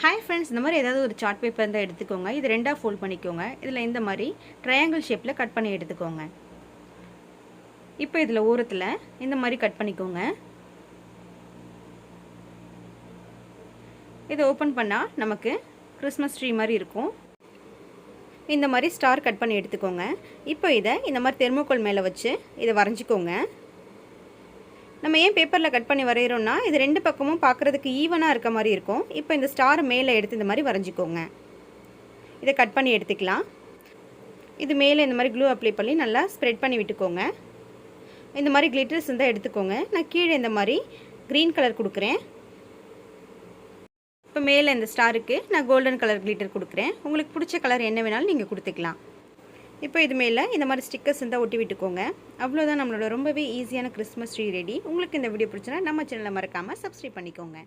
Hi friends, இந்த மாதிரி ஏதாவது ஒரு சார்ட் பேப்பர் இருந்தால் எடுத்துக்கோங்க. இது ரெண்டாக ஃபோல்ட் பண்ணிக்கோங்க. இதில் இந்த மாதிரி ட்ரையாங்கிள் ஷேப்பில் கட் பண்ணி எடுத்துக்கோங்க. இப்போ இதில் ஓரத்தில் இந்த மாதிரி கட் பண்ணிக்கோங்க. இதை ஓப்பன் பண்ணால் நமக்கு கிறிஸ்மஸ் ட்ரீ மாதிரி இருக்கும். இந்த மாதிரி ஸ்டார் கட் பண்ணி எடுத்துக்கோங்க. இப்போ இதை இந்த மாதிரி தெர்மோகோல் மேலே வச்சு இதை வரைஞ்சிக்கோங்க. நம்ம ஏன் பேப்பரில் கட் பண்ணி வரைகிறோன்னா இது ரெண்டு பக்கமும் பார்க்குறதுக்கு ஈவனாக இருக்க மாதிரி இருக்கும். இப்போ இந்த ஸ்டார் மேலே எடுத்து இந்த மாதிரி வரைஞ்சிக்கோங்க. இதை கட் பண்ணி எடுத்துக்கலாம். இது மேலே இந்த மாதிரி க்ளூ அப்ளை பண்ணி நல்லா ஸ்ப்ரெட் பண்ணி விட்டுக்கோங்க. இந்த மாதிரி கிளிட்டர்ஸ் இருந்தால் எடுத்துக்கோங்க. நான் கீழே இந்த மாதிரி க்ரீன் கலர் கொடுக்குறேன். இப்போ மேலே இந்த ஸ்டாருக்கு நான் கோல்டன் கலர் கிளிட்டர் கொடுக்குறேன். உங்களுக்கு பிடிச்ச கலர் என்ன வேணாலும் நீங்கள் கொடுத்துக்கலாம். இப்போ இது மேலே இந்த மாதிரி ஸ்டிக்கர்ஸ் இருந்தால் ஒட்டி விட்டுக்கோங்க. அவ்வளோதான், நம்மளோட ரொம்பவே ஈஸியான கிறிஸ்மஸ் ட்ரீ ரெடி. உங்களுக்கு இந்த வீடியோ பிடிச்சினா நம்ம சேனலை மறக்காமல் சப்ஸ்கிரைப் பண்ணிக்கோங்க.